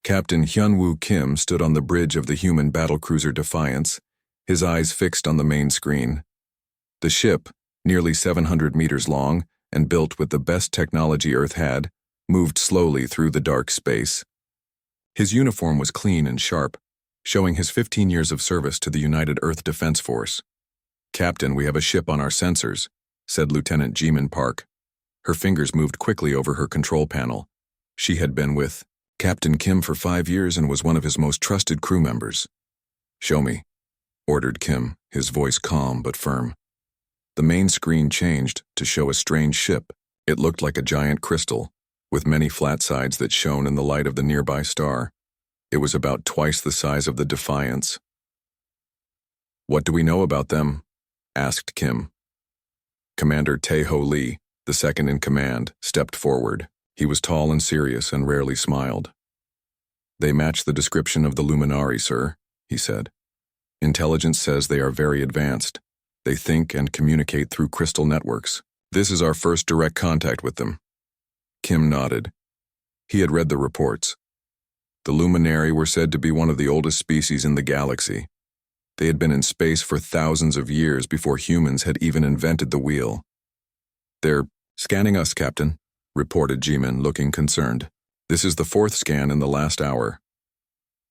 Captain Hyunwoo Kim stood on the bridge of the human battlecruiser Defiance, his eyes fixed on the main screen. The ship, nearly 700 meters long and built with the best technology Earth had, moved slowly through the dark space. His uniform was clean and sharp, showing his 15 years of service to the United Earth Defense Force. "Captain, we have a ship on our sensors," said Lieutenant Jimin Park. Her fingers moved quickly over her control panel. She had been with Captain Kim for 5 years and was one of his most trusted crew members. "Show me," ordered Kim, his voice calm but firm. The main screen changed to show a strange ship. It looked like a giant crystal, with many flat sides that shone in the light of the nearby star. It was about twice the size of the Defiance. "What do we know about them?" asked Kim. Commander Tae-ho Lee, the second in command, stepped forward. He was tall and serious and rarely smiled. "They match the description of the Luminari, sir," he said. "Intelligence says they are very advanced. They think and communicate through crystal networks. This is our first direct contact with them." Kim nodded. He had read the reports. The Luminari were said to be one of the oldest species in the galaxy. They had been in space for thousands of years before humans had even invented the wheel. "They're scanning us, Captain," reported Jimin, looking concerned. "This is the 4th scan in the last hour."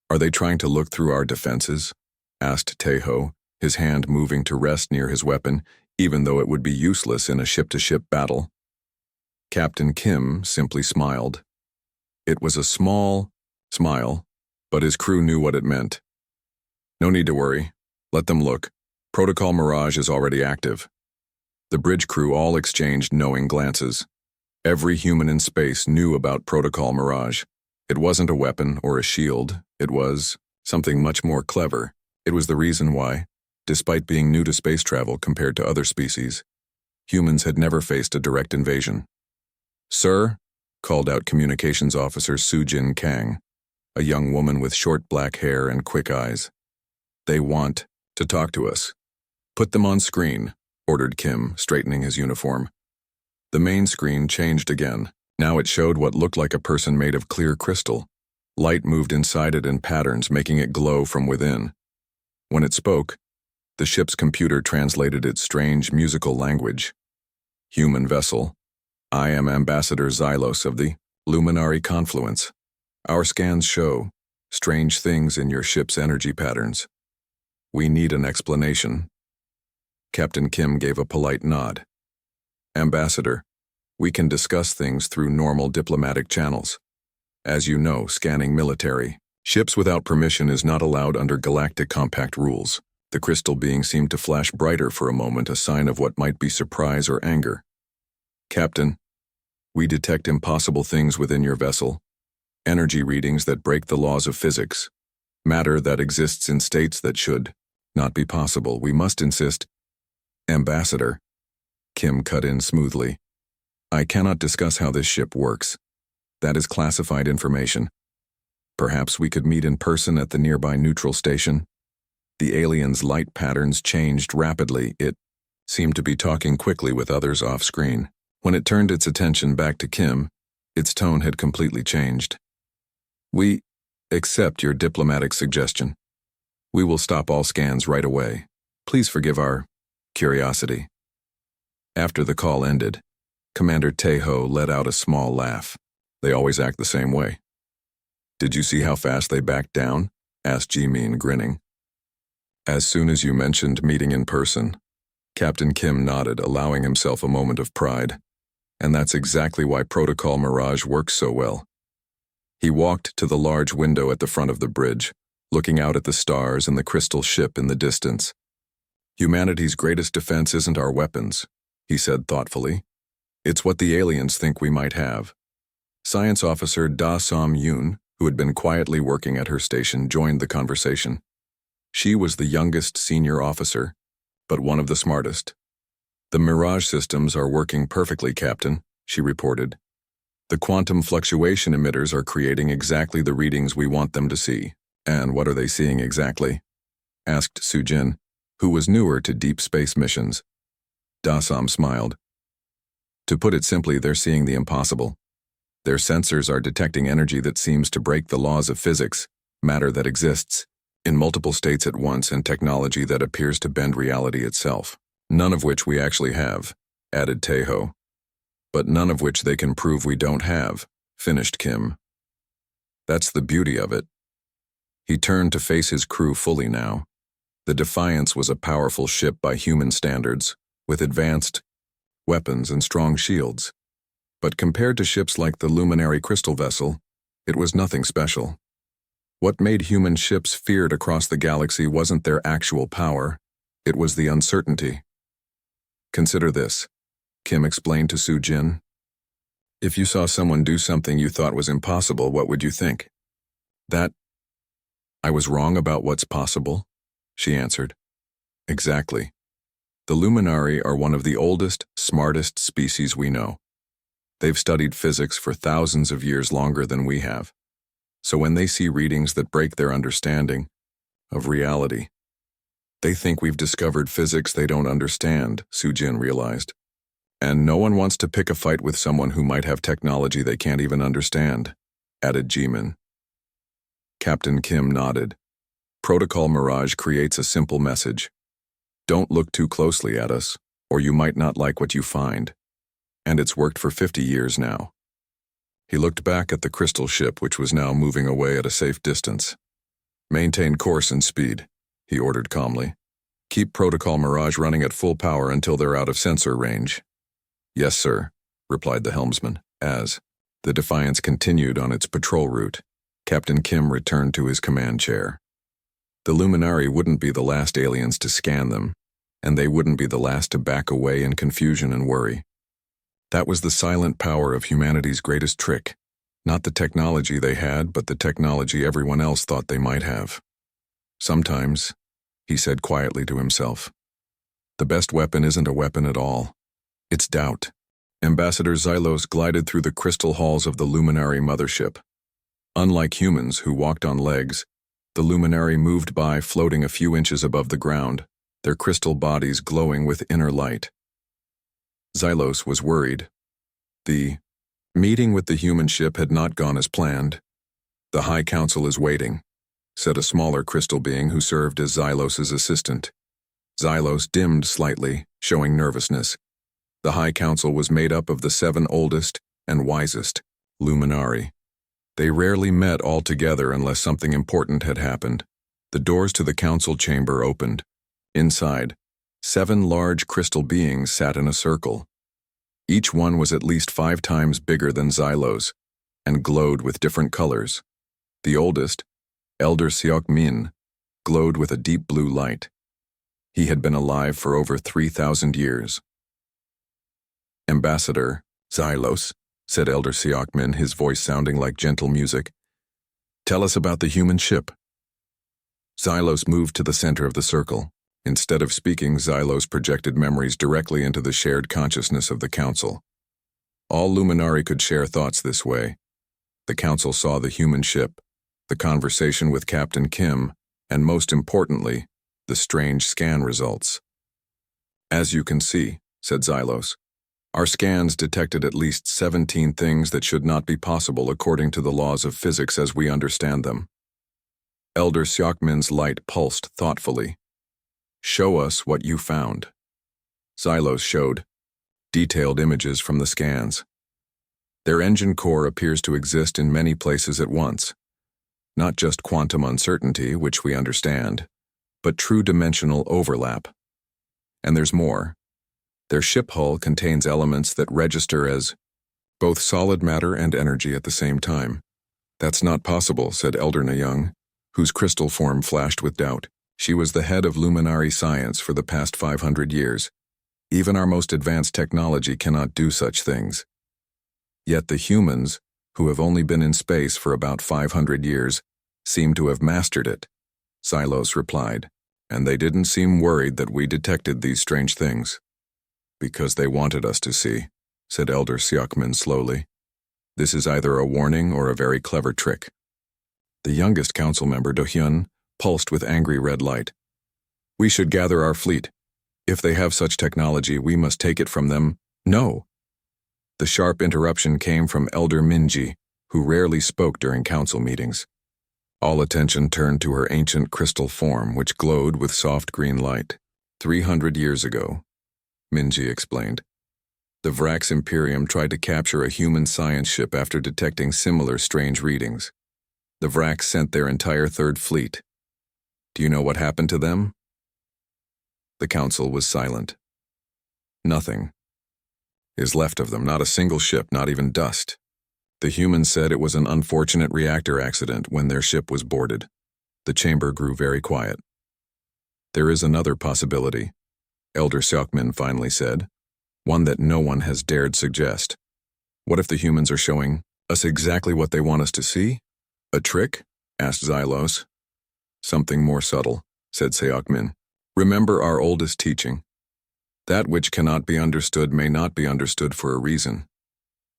"Are they trying to look through our defenses?" asked Tae-ho, his hand moving to rest near his weapon, even though it would be useless in a ship-to-ship battle. Captain Kim simply smiled. It was a small smile, but his crew knew what it meant. "No need to worry. Let them look. Protocol Mirage is already active." The bridge crew all exchanged knowing glances. Every human in space knew about Protocol Mirage. It wasn't a weapon or a shield. It was something much more clever. It was the reason why, despite being new to space travel compared to other species, humans had never faced a direct invasion. "Sir," called out Communications Officer Soo-jin Kang, a young woman with short black hair and quick eyes. "They want to talk to us." "Put them on screen," ordered Kim, straightening his uniform. The main screen changed again. Now it showed what looked like a person made of clear crystal. Light moved inside it in patterns, making it glow from within. When it spoke, the ship's computer translated its strange musical language. "Human vessel. I am Ambassador Xylos of the Luminari Confluence. Our scans show strange things in your ship's energy patterns. We need an explanation." Captain Kim gave a polite nod. "Ambassador, we can discuss things through normal diplomatic channels. As you know, scanning military ships without permission is not allowed under Galactic Compact rules." The crystal being seemed to flash brighter for a moment, a sign of what might be surprise or anger. "Captain, we detect impossible things within your vessel. Energy readings that break the laws of physics. Matter that exists in states that should not be possible. We must insist." "Ambassador," Kim cut in smoothly, "I cannot discuss how this ship works. That is classified information. Perhaps we could meet in person at the nearby neutral station." The alien's light patterns changed rapidly. It seemed to be talking quickly with others off-screen. When it turned its attention back to Kim, its tone had completely changed. "We accept your diplomatic suggestion. We will stop all scans right away. Please forgive our curiosity." After the call ended, Commander Tae-ho let out a small laugh. "They always act the same way." "Did you see how fast they backed down?" asked Jimin, grinning. "As soon as you mentioned meeting in person," Captain Kim nodded, allowing himself a moment of pride. "And that's exactly why Protocol Mirage works so well." He walked to the large window at the front of the bridge, looking out at the stars and the crystal ship in the distance. "Humanity's greatest defense isn't our weapons," he said thoughtfully. "It's what the aliens think we might have." Science Officer Da Som-yoon, who had been quietly working at her station, joined the conversation. She was the youngest senior officer, but one of the smartest. "The Mirage systems are working perfectly, Captain," she reported. "The quantum fluctuation emitters are creating exactly the readings we want them to see." "And what are they seeing exactly?" asked Soo-jin, who was newer to deep space missions. Da Som smiled. "To put it simply, they're seeing the impossible. Their sensors are detecting energy that seems to break the laws of physics, matter that exists, in multiple states at once, and technology that appears to bend reality itself. None of which we actually have, added Tejo. But none of which they can prove we don't have, finished Kim. That's the beauty of it. He turned to face his crew fully now. The Defiance was a powerful ship by human standards, with advanced weapons and strong shields. But compared to ships like the Luminary Crystal Vessel, it was nothing special. What made human ships feared across the galaxy wasn't their actual power, it was the uncertainty. Consider this, Kim explained to Su Jin. If you saw someone do something you thought was impossible, what would you think? That I was wrong about what's possible, she answered. Exactly. The Luminari are one of the oldest, smartest species we know. They've studied physics for thousands of years longer than we have. So when they see readings that break their understanding of reality, they think we've discovered physics they don't understand, Su Jin realized. And no one wants to pick a fight with someone who might have technology they can't even understand, added Jimin. Captain Kim nodded. Protocol Mirage creates a simple message. Don't look too closely at us, or you might not like what you find. And it's worked for 50 years now. He looked back at the crystal ship, which was now moving away at a safe distance. Maintain course and speed, he ordered calmly. Keep Protocol Mirage running at full power until they're out of sensor range. Yes, sir, replied the helmsman, as the Defiance continued on its patrol route. Captain Kim returned to his command chair. The Luminari wouldn't be the last aliens to scan them, and they wouldn't be the last to back away in confusion and worry. That was the silent power of humanity's greatest trick, not the technology they had, but the technology everyone else thought they might have. Sometimes, he said quietly to himself, the best weapon isn't a weapon at all. It's doubt. Ambassador Xylos glided through the crystal halls of the Luminary mothership. Unlike humans who walked on legs, the Luminary moved by floating a few inches above the ground, their crystal bodies glowing with inner light. Xylos was worried. The meeting with the human ship had not gone as planned. The High Council is waiting, said a smaller crystal being who served as Xylos's assistant. Xylos dimmed slightly, showing nervousness. The High Council was made up of the 7 oldest and wisest Luminari. They rarely met all together unless something important had happened. The doors to the council chamber opened. Inside, 7 large crystal beings sat in a circle. Each one was at least 5 times bigger than Xylos, and glowed with different colors. The oldest, Elder Seok Min, glowed with a deep blue light. He had been alive for over 3,000 years. Ambassador Xylos, said Elder Seok Min, his voice sounding like gentle music. Tell us about the human ship. Xylos moved to the center of the circle. Instead of speaking, Xylos projected memories directly into the shared consciousness of the council. All Luminari could share thoughts this way. The council saw the human ship, the conversation with Captain Kim, and most importantly, the strange scan results. As you can see, said Xylos, our scans detected at least 17 things that should not be possible according to the laws of physics as we understand them. Elder Seokmin's light pulsed thoughtfully. Show us what you found. Xylos showed detailed images from the scans. Their engine core appears to exist in many places at once. Not just quantum uncertainty, which we understand, but true dimensional overlap. And there's more. Their ship hull contains elements that register as both solid matter and energy at the same time. That's not possible, said Elder Nayoung, whose crystal form flashed with doubt. She was the head of Luminary science for the past 500 years. Even our most advanced technology cannot do such things. Yet the humans, who have only been in space for about 500 years, seem to have mastered it, Xylos replied, and they didn't seem worried that we detected these strange things. Because they wanted us to see, said Elder Seokmin slowly. This is either a warning or a very clever trick. The youngest council member, Do-hyun, pulsed with angry red light. We should gather our fleet. If they have such technology, we must take it from them. No. The sharp interruption came from Elder Minji, who rarely spoke during council meetings. All attention turned to her ancient crystal form, which glowed with soft green light. 300 years ago, Minji explained, the Vrax Imperium tried to capture a human science ship after detecting similar strange readings. The Vrax sent their entire third fleet. Do you know what happened to them? The council was silent. Nothing is left of them, not a single ship, not even dust. The humans said it was an unfortunate reactor accident when their ship was boarded. The chamber grew very quiet. There is another possibility, Elder Seokmin finally said, one that no one has dared suggest. What if the humans are showing us exactly what they want us to see? A trick? Asked Xylos. Something more subtle, said Seokmin. Remember our oldest teaching. That which cannot be understood may not be understood for a reason.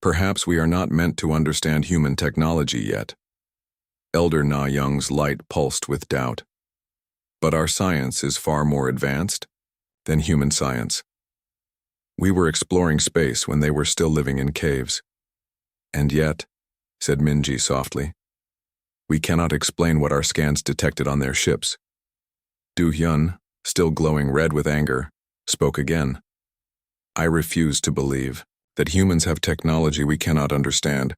Perhaps we are not meant to understand human technology yet. Elder Na Young's light pulsed with doubt. But our science is far more advanced than human science. We were exploring space when they were still living in caves. And yet, said Minji softly, we cannot explain what our scans detected on their ships. Du Hyun, still glowing red with anger, spoke again. I refuse to believe that humans have technology we cannot understand.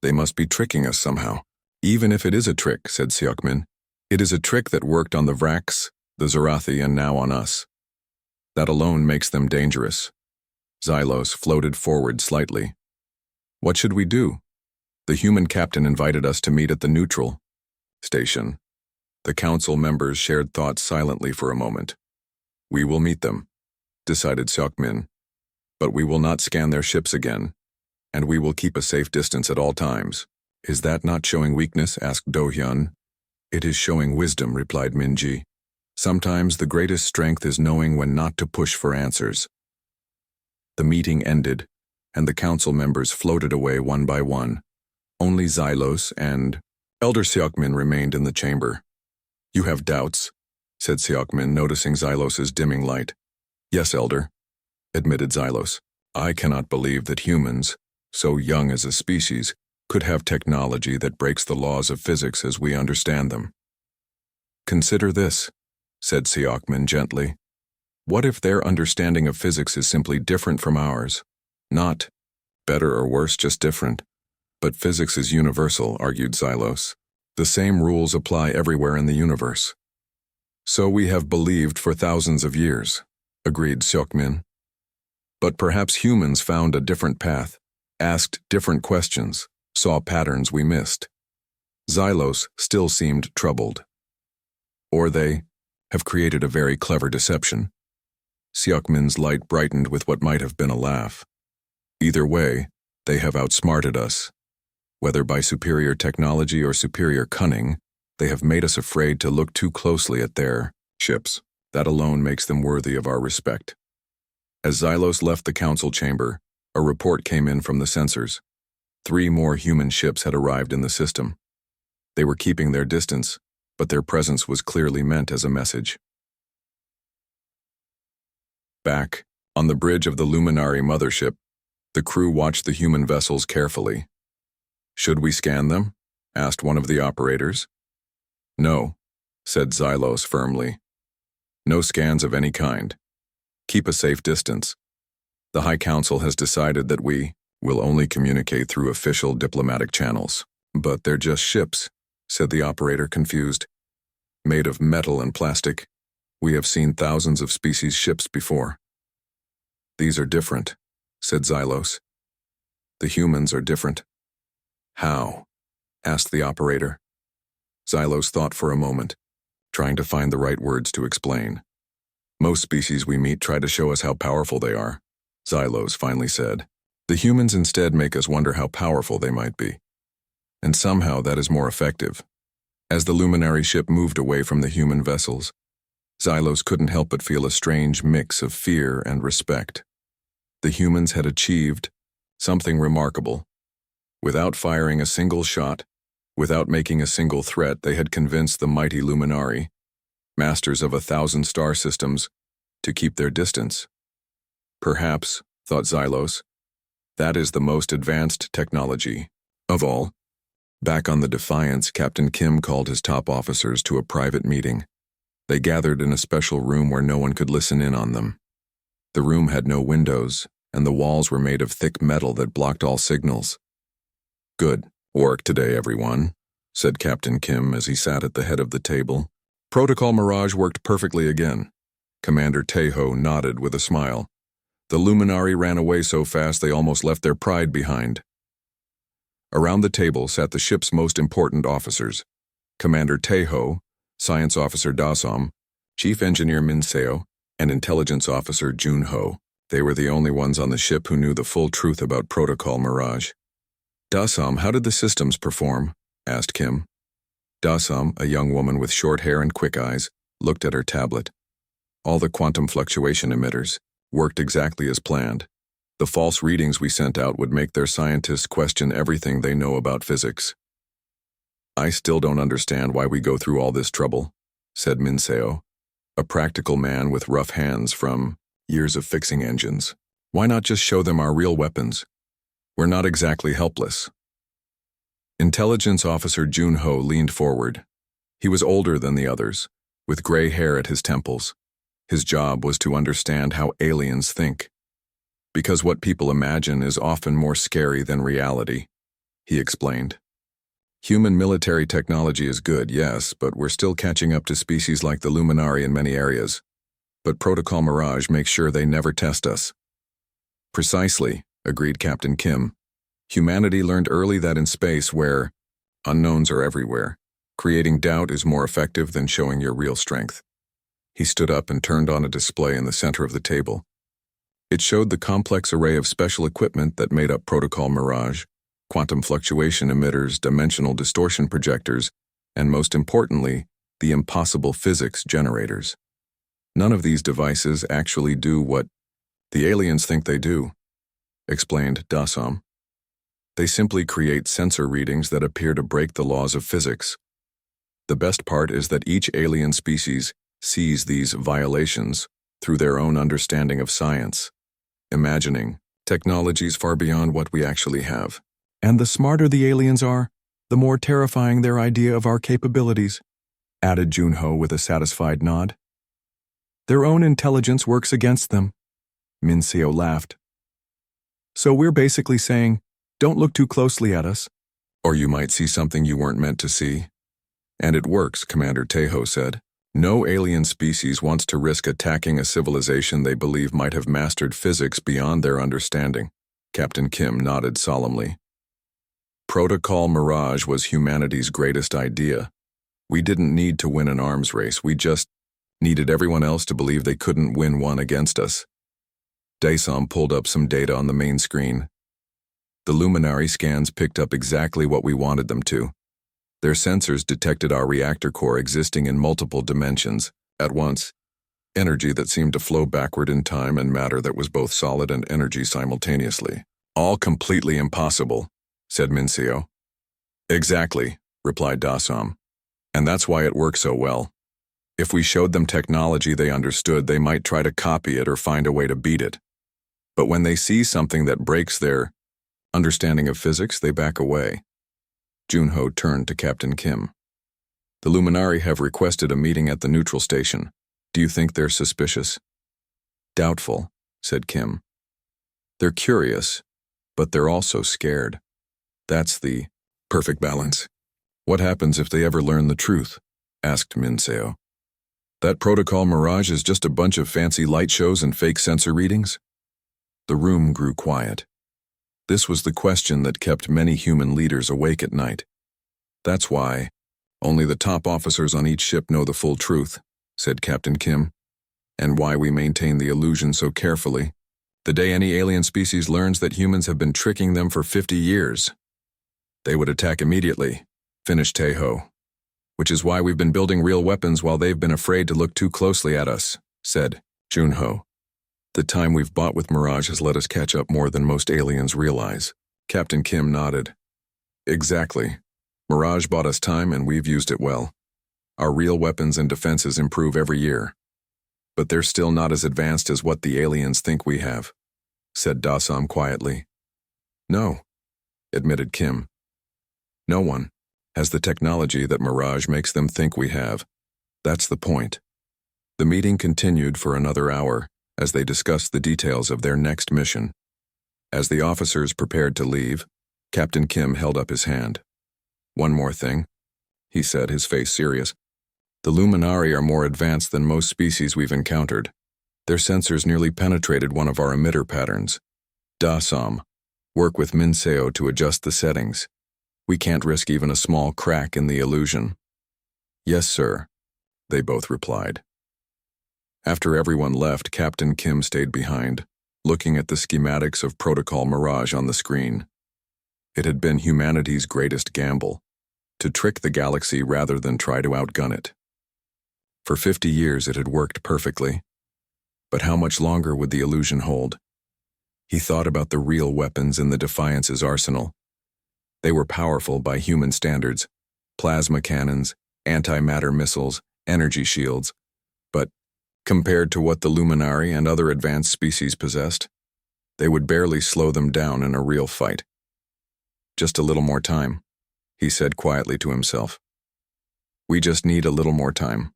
They must be tricking us somehow. Even if it is a trick, said Seokmin, it is a trick that worked on the Vrax, the Zarathi, and now on us. That alone makes them dangerous. Xylos floated forward slightly. What should we do? The human captain invited us to meet at the neutral station. The council members shared thoughts silently for a moment. We will meet them, decided Seokmin. But we will not scan their ships again, and we will keep a safe distance at all times. Is that not showing weakness? Asked Do-hyun. It is showing wisdom, replied Minji. Sometimes the greatest strength is knowing when not to push for answers. The meeting ended, and the council members floated away one by one. Only Xylos and Elder Seokmin remained in the chamber. You have doubts, said Seokmin, noticing Xylos's dimming light. Yes, Elder, admitted Xylos. I cannot believe that humans, so young as a species, could have technology that breaks the laws of physics as we understand them. Consider this, said Seokmin gently. What if their understanding of physics is simply different from ours? Not better or worse, just different. But physics is universal, argued Xylos. The same rules apply everywhere in the universe. So we have believed for thousands of years, agreed Seokmin. But perhaps humans found a different path, asked different questions, saw patterns we missed. Xylos still seemed troubled. Or they have created a very clever deception. Seokmin's light brightened with what might have been a laugh. Either way, they have outsmarted us. Whether by superior technology or superior cunning, they have made us afraid to look too closely at their ships. That alone makes them worthy of our respect. As Xylos left the council chamber, a report came in from the sensors. 3 more human ships had arrived in the system. They were keeping their distance, but their presence was clearly meant as a message. Back, on the bridge of the Luminary mothership, the crew watched the human vessels carefully. Should we scan them? Asked one of the operators. No, said Xylos firmly. No scans of any kind. Keep a safe distance. The High Council has decided that we will only communicate through official diplomatic channels. But they're just ships, said the operator, confused. Made of metal and plastic. We have seen thousands of species ships before. These are different, said Xylos. The humans are different. How? Asked the operator. Xylos thought for a moment, trying to find the right words to explain. Most species we meet try to show us how powerful they are, Xylos finally said. The humans instead make us wonder how powerful they might be. And somehow that is more effective. As the luminary ship moved away from the human vessels, Xylos couldn't help but feel a strange mix of fear and respect. The humans had achieved something remarkable. Without firing a single shot, without making a single threat, they had convinced the mighty Luminari, masters of 1,000 star systems, to keep their distance. Perhaps, thought Xylos, That is the most advanced technology of all. Back on the Defiance, Captain Kim called his top officers to a private meeting. They gathered in a special room where no one could listen in on them. The room had no windows, and the walls were made of thick metal that blocked all signals. "Good work today, everyone," said Captain Kim as he sat at the head of the table. "Protocol Mirage worked perfectly again." Commander Taeho nodded with a smile. "The Luminari ran away so fast they almost left their pride behind." Around the table sat the ship's most important officers: Commander Taeho, Science Officer Dasom, Chief Engineer Min Seo, and Intelligence Officer Jun Ho. They were the only ones on the ship who knew the full truth about Protocol Mirage. "Dasom, how did the systems perform?" asked Kim. Dasom, a young woman with short hair and quick eyes, looked at her tablet. All the quantum fluctuation emitters worked exactly as planned. The false readings we sent out would make their scientists question everything they know about physics. "I still don't understand why we go through all this trouble," said Min Seo, a practical man with rough hands from years of fixing engines. "Why not just show them our real weapons? We're not exactly helpless." Intelligence Officer Jun Ho leaned forward. He was older than the others, with gray hair at his temples. His job was to understand how aliens think. "Because what people imagine is often more scary than reality," he explained. "Human military technology is good, yes, but we're still catching up to species like the Luminari in many areas. But Protocol Mirage makes sure they never test us." "Precisely," agreed Captain Kim. "Humanity learned early that in space, where unknowns are everywhere, creating doubt is more effective than showing your real strength." He stood up and turned on a display in the center of the table. It showed the complex array of special equipment that made up Protocol Mirage: quantum fluctuation emitters, dimensional distortion projectors, and most importantly, the impossible physics generators. "None of these devices actually do what the aliens think they do," explained Dasom. "They simply create sensor readings that appear to break the laws of physics. The best part is that each alien species sees these violations through their own understanding of science, imagining technologies far beyond what we actually have. And the smarter the aliens are, the more terrifying their idea of our capabilities," added Jun Ho with a satisfied nod. "Their own intelligence works against them." Min Seo laughed. "So we're basically saying, don't look too closely at us, or you might see something you weren't meant to see." "And it works," Commander Taeho said. "No alien species wants to risk attacking a civilization they believe might have mastered physics beyond their understanding." Captain Kim nodded solemnly. "Protocol Mirage was humanity's greatest idea. We didn't need to win an arms race, we just needed everyone else to believe they couldn't win one against us." Dasom pulled up some data on the main screen. The Luminari scans picked up exactly what we wanted them to. Their sensors detected our reactor core existing in multiple dimensions at once: energy that seemed to flow backward in time and matter that was both solid and energy simultaneously. "All completely impossible," said Min Seo. "Exactly," replied Dasom. "And that's why it works so well. If we showed them technology they understood, they might try to copy it or find a way to beat it. But when they see something that breaks their understanding of physics, they back away." Jun Ho turned to Captain Kim. "The Luminari have requested a meeting at the neutral station. Do you think they're suspicious?" "Doubtful," said Kim. "They're curious, but they're also scared. That's the perfect balance." "What happens if they ever learn the truth?" asked Min Seo. "That Protocol Mirage is just a bunch of fancy light shows and fake sensor readings?" The room grew quiet. This was the question that kept many human leaders awake at night. "That's why only the top officers on each ship know the full truth," said Captain Kim. "And why we maintain the illusion so carefully. The day any alien species learns that humans have been tricking them for 50 years, they would attack immediately," finished Taeho. "Which is why we've been building real weapons while they've been afraid to look too closely at us," said Jun Ho. "The time we've bought with Mirage has let us catch up more than most aliens realize." Captain Kim nodded. "Exactly. Mirage bought us time and we've used it well. Our real weapons and defenses improve every year. But they're still not as advanced as what the aliens think we have," said Dasom quietly. No, admitted Kim. No one has the technology that Mirage makes them think we have. That's the point. The meeting continued for another hour as they discussed the details of their next mission. As the officers prepared to leave, Captain Kim held up his hand. One more thing, he said, his face serious. The Luminari are more advanced than most species we've encountered. Their sensors nearly penetrated one of our emitter patterns. DASOM. Work with Minseo to adjust the settings. We can't risk even a small crack in the illusion. Yes, sir, they both replied. After everyone left, Captain Kim stayed behind, looking at the schematics of Protocol Mirage on the screen. It had been humanity's greatest gamble, to trick the galaxy rather than try to outgun it. For 50 years it had worked perfectly. But how much longer would the illusion hold? He thought about the real weapons in the Defiance's arsenal. They were powerful by human standards: plasma cannons, antimatter missiles, energy shields. But compared to what the Luminari and other advanced species possessed, they would barely slow them down in a real fight. Just a little more time, he said quietly to himself. We just need a little more time.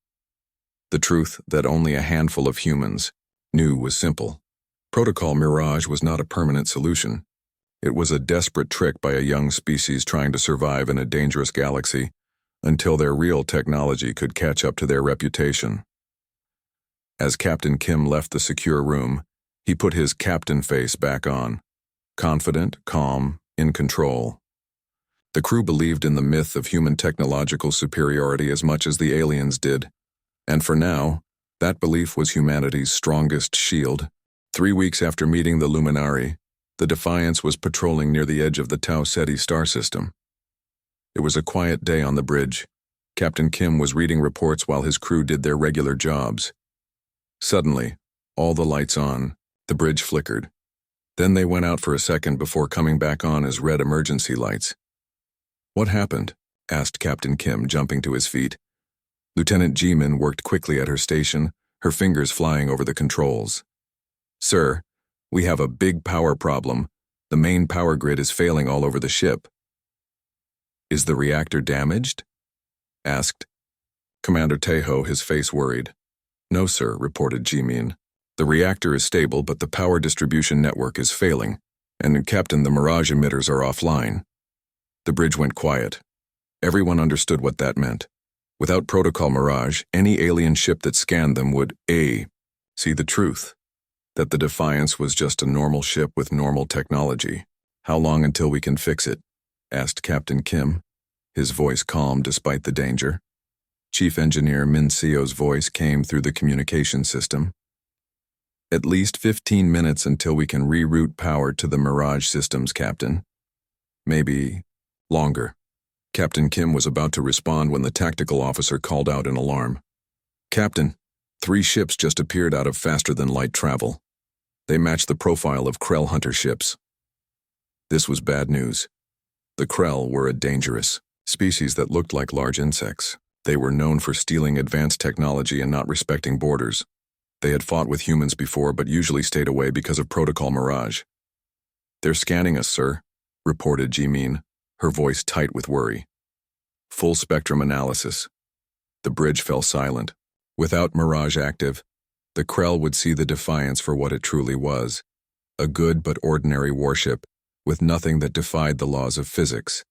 The truth that only a handful of humans knew was simple. Protocol Mirage was not a permanent solution. It was a desperate trick by a young species trying to survive in a dangerous galaxy until their real technology could catch up to their reputation. As Captain Kim left the secure room, he put his captain face back on, confident, calm, in control. The crew believed in the myth of human technological superiority as much as the aliens did, and for now, that belief was humanity's strongest shield. 3 weeks after meeting the Luminari, the Defiance was patrolling near the edge of the Tau Ceti star system. It was a quiet day on the bridge. Captain Kim was reading reports while his crew did their regular jobs. Suddenly, all the lights on, the bridge flickered. Then they went out for a second before coming back on as red emergency lights. What happened? Asked Captain Kim, jumping to his feet. Lieutenant Jimin worked quickly at her station, her fingers flying over the controls. Sir, we have a big power problem. The main power grid is failing all over the ship. Is the reactor damaged? Asked Commander Tejo, his face worried. No, sir, reported Jimin. The reactor is stable, but the power distribution network is failing, and Captain, the Mirage emitters are offline. The bridge went quiet. Everyone understood what that meant. Without Protocol Mirage, any alien ship that scanned them would A. See the truth, that the Defiance was just a normal ship with normal technology. How long until we can fix it? Asked Captain Kim, his voice calm despite the danger. Chief Engineer Min Seo's voice came through the communication system. At least 15 minutes until we can reroute power to the Mirage systems, Captain. Maybe longer. Captain Kim was about to respond when the tactical officer called out in alarm. Captain, 3 ships just appeared out of faster-than-light travel. They matched the profile of Krell hunter ships. This was bad news. The Krell were a dangerous species that looked like large insects. They were known for stealing advanced technology and not respecting borders. They had fought with humans before but usually stayed away because of Protocol Mirage. They're scanning us, sir, reported Jimin, her voice tight with worry. Full spectrum analysis. The bridge fell silent. Without Mirage active, the Krell would see the Defiance for what it truly was, a good but ordinary warship with nothing that defied the laws of physics.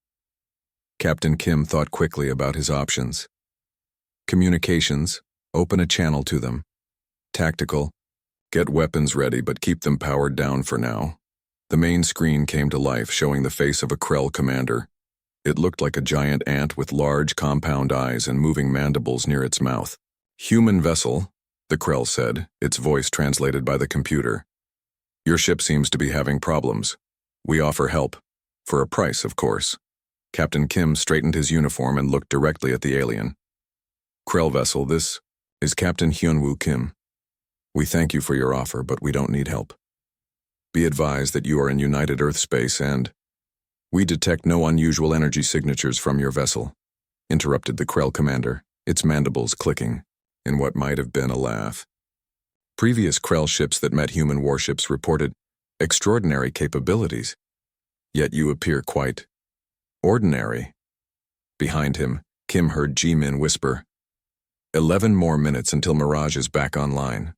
Captain Kim thought quickly about his options. Communications, open a channel to them. Tactical, get weapons ready but keep them powered down for now. The main screen came to life, showing the face of a Krell commander. It looked like a giant ant with large compound eyes and moving mandibles near its mouth. Human vessel, the Krell said, its voice translated by the computer. Your ship seems to be having problems. We offer help. For a price, of course. Captain Kim straightened his uniform and looked directly at the alien. Krell vessel, this is Captain Hyunwoo Kim. We thank you for your offer, but we don't need help. Be advised that you are in United Earth space and we detect no unusual energy signatures from your vessel, interrupted the Krell commander, its mandibles clicking in what might have been a laugh. Previous Krell ships that met human warships reported extraordinary capabilities. Yet you appear quite ordinary. Behind him, Kim heard Ji-min whisper, 11 more minutes until Mirage is back online.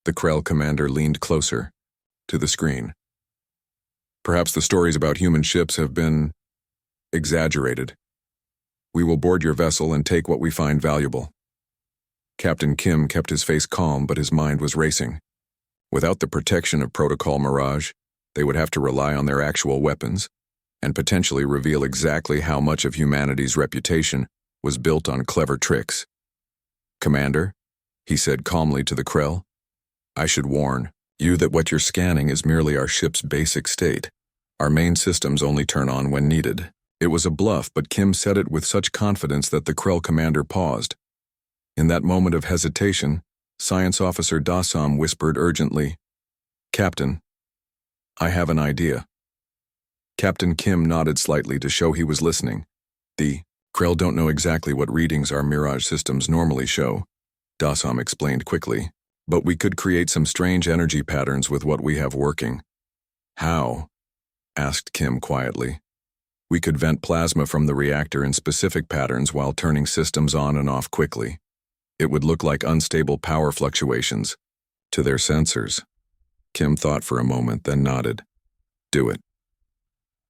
The Krell commander leaned closer to the screen. Perhaps the stories about human ships have been exaggerated. We will board your vessel and take what we find valuable. Captain Kim kept his face calm, but his mind was racing. Without the protection of Protocol Mirage, they would have to rely on their actual weapons and potentially reveal exactly how much of humanity's reputation was built on clever tricks. Commander, he said calmly to the Krell, I should warn you that what you're scanning is merely our ship's basic state. Our main systems only turn on when needed. It was a bluff, but Kim said it with such confidence that the Krell commander paused. In that moment of hesitation, Science Officer Dasam whispered urgently, Captain, I have an idea. Captain Kim nodded slightly to show he was listening. The Krell don't know exactly what readings our Mirage systems normally show, Dasam explained quickly, but we could create some strange energy patterns with what we have working. How? Asked Kim quietly. We could vent plasma from the reactor in specific patterns while turning systems on and off quickly. It would look like unstable power fluctuations to their sensors. Kim thought for a moment, then nodded. Do it.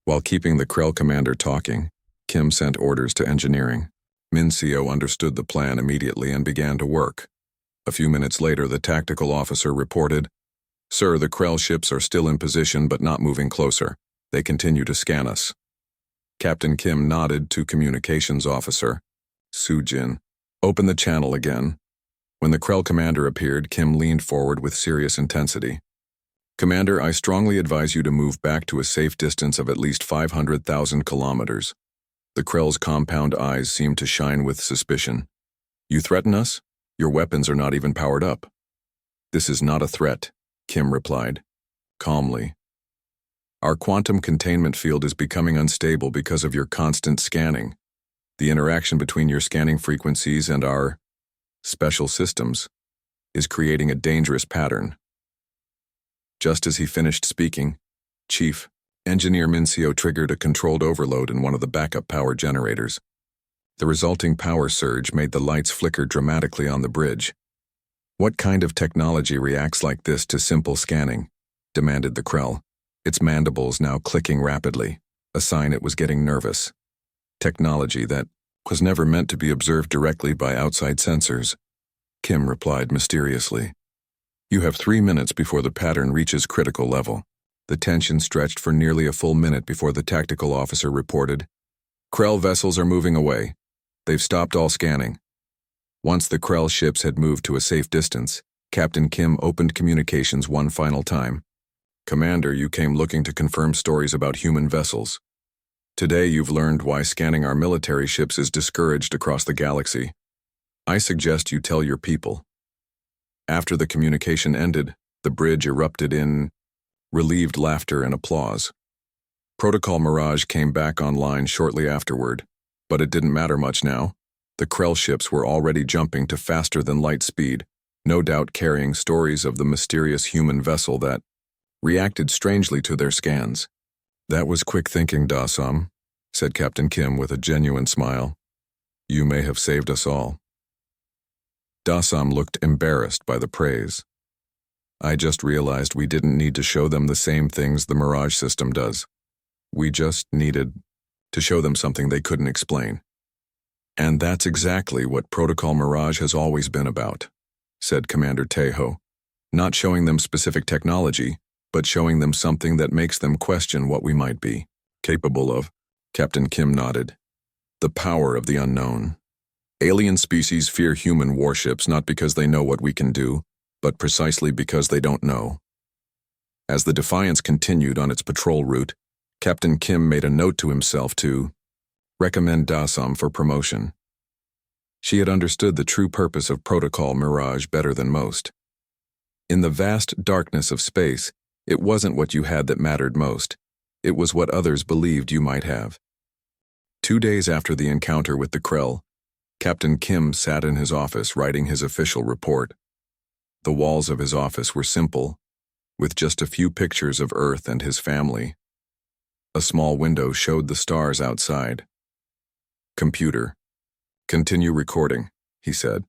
While keeping the Krell commander talking, Kim sent orders to engineering. Min-seo understood the plan immediately and began to work. A few minutes later, the tactical officer reported, Sir, the Krell ships are still in position but not moving closer. They continue to scan us. Captain Kim nodded to communications officer Soo-jin. Open the channel again. When the Krell commander appeared, Kim leaned forward with serious intensity. Commander, I strongly advise you to move back to a safe distance of at least 500,000 kilometers. The Krell's compound eyes seemed to shine with suspicion. You threaten us? Your weapons are not even powered up. This is not a threat, Kim replied, calmly. Our quantum containment field is becoming unstable because of your constant scanning. The interaction between your scanning frequencies and our special systems is creating a dangerous pattern. Just as he finished speaking, Chief Engineer Min-seo triggered a controlled overload in one of the backup power generators. The resulting power surge made the lights flicker dramatically on the bridge. What kind of technology reacts like this to simple scanning? Demanded the Krell, its mandibles now clicking rapidly, a sign it was getting nervous. Technology that was never meant to be observed directly by outside sensors, Kim replied mysteriously. You have 3 minutes before the pattern reaches critical level. The tension stretched for nearly a full minute before the tactical officer reported, Krell vessels are moving away. They've stopped all scanning. Once the Krell ships had moved to a safe distance, Captain Kim opened communications one final time. Commander, you came looking to confirm stories about human vessels. Today you've learned why scanning our military ships is discouraged across the galaxy. I suggest you tell your people. After the communication ended, the bridge erupted in relieved laughter and applause. Protocol Mirage came back online shortly afterward, but it didn't matter much now. The Krell ships were already jumping to faster-than-light speed, no doubt carrying stories of the mysterious human vessel that reacted strangely to their scans. That was quick thinking, Dasam, said Captain Kim with a genuine smile. You may have saved us all. Dasam looked embarrassed by the praise. I just realized we didn't need to show them the same things the Mirage system does. We just needed to show them something they couldn't explain. And that's exactly what Protocol Mirage has always been about, said Commander Tejo. Not showing them specific technology, but showing them something that makes them question what we might be capable of. Captain Kim nodded. The power of the unknown. Alien species fear human warships not because they know what we can do, but precisely because they don't know. As the Defiance continued on its patrol route, Captain Kim made a note to himself to recommend Dasam for promotion. She had understood the true purpose of Protocol Mirage better than most. In the vast darkness of space, it wasn't what you had that mattered most. It was what others believed you might have. 2 days after the encounter with the Krell, Captain Kim sat in his office writing his official report. The walls of his office were simple, with just a few pictures of Earth and his family. A small window showed the stars outside. "Computer, continue recording," he said.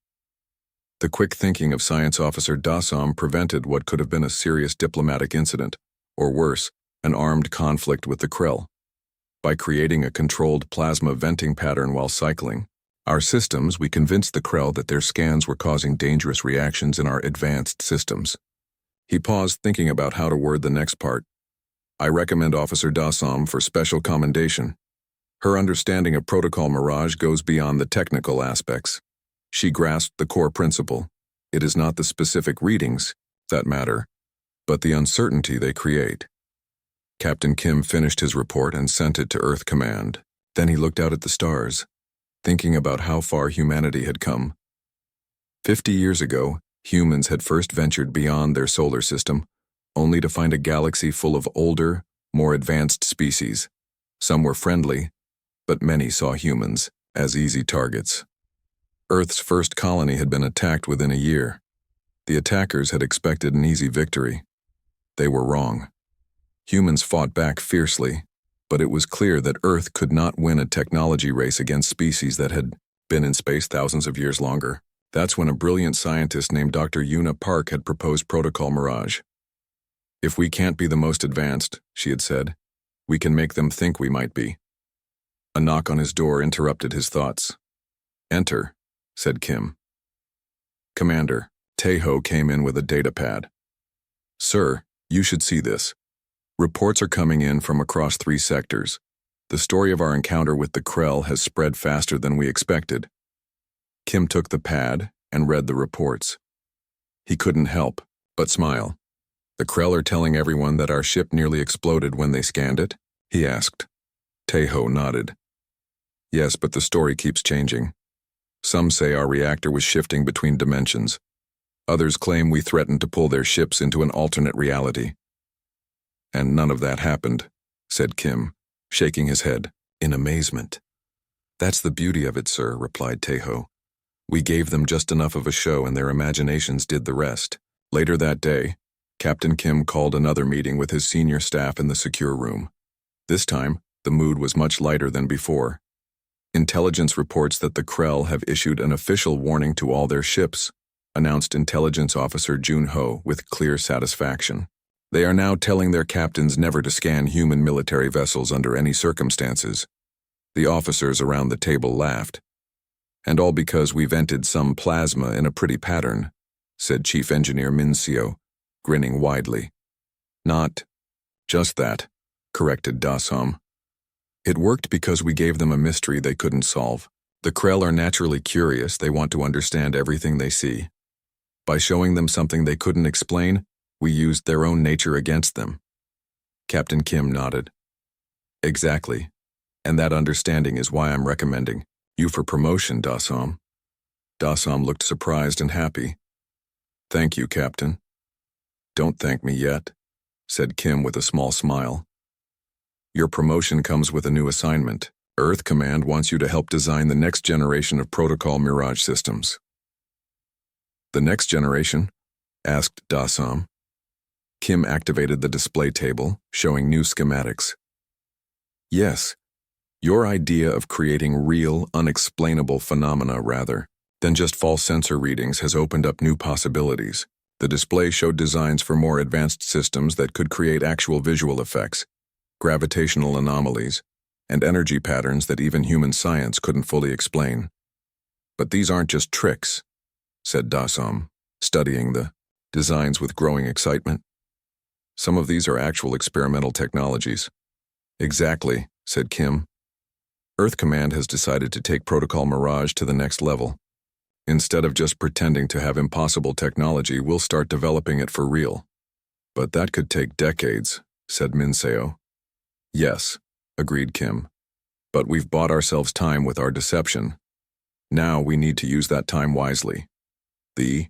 The quick thinking of Science Officer Dasam prevented what could have been a serious diplomatic incident, or worse, an armed conflict with the Krell. By creating a controlled plasma venting pattern while cycling our systems, we convinced the Krell that their scans were causing dangerous reactions in our advanced systems. He paused, thinking about how to word the next part. "I recommend Officer Dasam for special commendation. Her understanding of Protocol Mirage goes beyond the technical aspects. She grasped the core principle. It is not the specific readings that matter, but the uncertainty they create." Captain Kim finished his report and sent it to Earth Command. Then he looked out at the stars, thinking about how far humanity had come. 50 years ago, humans had first ventured beyond their solar system, only to find a galaxy full of older, more advanced species. Some were friendly, but many saw humans as easy targets. Earth's first colony had been attacked within a year. The attackers had expected an easy victory. They were wrong. Humans fought back fiercely, but it was clear that Earth could not win a technology race against species that had been in space thousands of years longer. That's when a brilliant scientist named Dr. Yuna Park had proposed Protocol Mirage. "If we can't be the most advanced," she had said, "we can make them think we might be." A knock on his door interrupted his thoughts. "Enter," said Kim. Commander Tejo came in with a data pad. "Sir, you should see this. Reports are coming in from across 3 sectors. The story of our encounter with the Krell has spread faster than we expected." Kim took the pad and read the reports. He couldn't help but smile. "The Krell are telling everyone that our ship nearly exploded when they scanned it?" he asked. Tejo nodded. "Yes, but the story keeps changing. Some say our reactor was shifting between dimensions. Others claim we threatened to pull their ships into an alternate reality." "And none of that happened," said Kim, shaking his head in amazement. "That's the beauty of it, sir," replied Tejo. "We gave them just enough of a show and their imaginations did the rest." Later that day, Captain Kim called another meeting with his senior staff in the secure room. This time, the mood was much lighter than before. "Intelligence reports that the Krell have issued an official warning to all their ships," announced Intelligence Officer Jun Ho with clear satisfaction. "They are now telling their captains never to scan human military vessels under any circumstances." The officers around the table laughed. "And all because we vented some plasma in a pretty pattern," said Chief Engineer Min Seo, grinning widely. "Not just that," corrected Dasam. "It worked because we gave them a mystery they couldn't solve. The Krell are naturally curious, they want to understand everything they see. By showing them something they couldn't explain, we used their own nature against them." Captain Kim nodded. "Exactly. And that understanding is why I'm recommending you for promotion, Dasam." Dasam looked surprised and happy. "Thank you, Captain." "Don't thank me yet," said Kim with a small smile. "Your promotion comes with a new assignment. Earth Command wants you to help design the next generation of Protocol Mirage systems." "The next generation?" asked Dasam. Kim activated the display table, showing new schematics. "Yes, your idea of creating real, unexplainable phenomena rather than just false sensor readings has opened up new possibilities." The display showed designs for more advanced systems that could create actual visual effects, gravitational anomalies, and energy patterns that even human science couldn't fully explain. "But these aren't just tricks," said Dasam, studying the designs with growing excitement. "Some of these are actual experimental technologies." "Exactly," said Kim. "Earth Command has decided to take Protocol Mirage to the next level. Instead of just pretending to have impossible technology, we'll start developing it for real." "But that could take decades," said Min Seo. "Yes," agreed Kim. "But we've bought ourselves time with our deception. Now we need to use that time wisely." The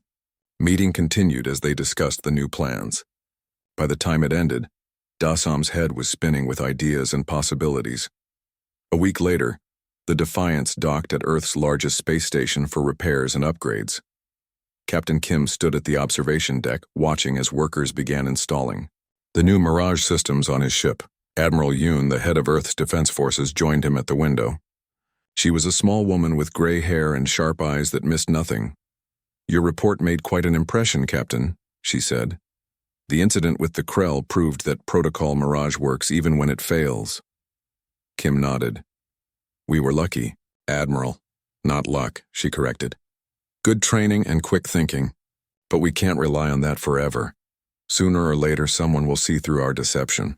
meeting continued as they discussed the new plans. By the time it ended, Dasam's head was spinning with ideas and possibilities. A week later, the Defiance docked at Earth's largest space station for repairs and upgrades. Captain Kim stood at the observation deck, watching as workers began installing the new Mirage systems on his ship. Admiral Yoon, the head of Earth's defense forces, joined him at the window. She was a small woman with gray hair and sharp eyes that missed nothing. "Your report made quite an impression, Captain," she said. "The incident with the Krell proved that Protocol Mirage works even when it fails." Kim nodded. "We were lucky, Admiral. Not luck," she corrected. "Good training and quick thinking. But we can't rely on that forever. Sooner or later, someone will see through our deception.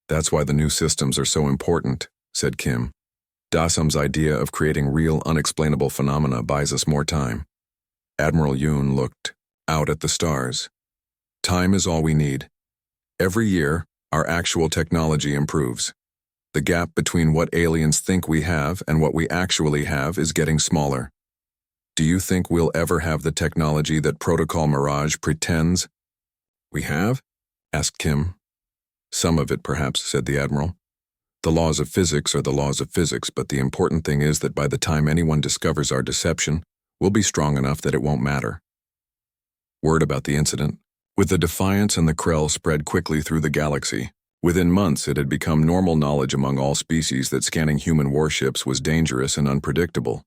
That's why the new systems are so important," said Kim. "Dasam's idea of creating real, unexplainable phenomena buys us more time." Admiral Yoon looked out at the stars. "Time is all we need. Every year, our actual technology improves. The gap between what aliens think we have and what we actually have is getting smaller. Do you think we'll ever have the technology that Protocol Mirage pretends we have?" asked Kim. "Some of it, perhaps," said the Admiral. "The laws of physics are the laws of physics, but the important thing is that by the time anyone discovers our deception, we'll be strong enough that it won't matter." Word about the incident with the Defiance and the Krell spread quickly through the galaxy. Within months, it had become normal knowledge among all species that scanning human warships was dangerous and unpredictable.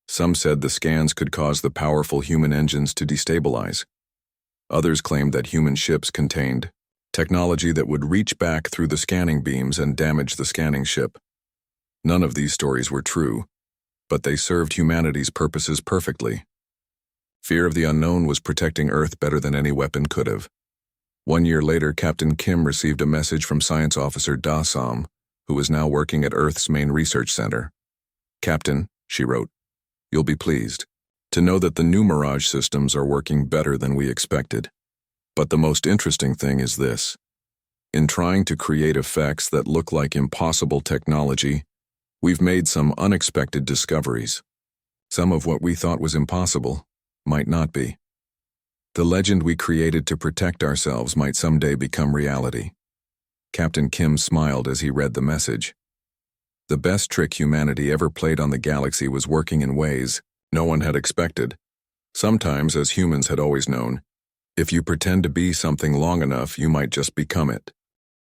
Some said the scans could cause the powerful human engines to destabilize. Others claimed that human ships contained technology that would reach back through the scanning beams and damage the scanning ship. None of these stories were true, but they served humanity's purposes perfectly. Fear of the unknown was protecting Earth better than any weapon could have. 1 year later, Captain Kim received a message from Science Officer Da-Sam, who was now working at Earth's main research center. "Captain," she wrote, "you'll be pleased to know that the new Mirage systems are working better than we expected. But the most interesting thing is this. In trying to create effects that look like impossible technology, we've made some unexpected discoveries. Some of what we thought was impossible might not be. The legend we created to protect ourselves might someday become reality." Captain Kim smiled as he read the message. The best trick humanity ever played on the galaxy was working in ways no one had expected. Sometimes, as humans had always known, if you pretend to be something long enough, you might just become it.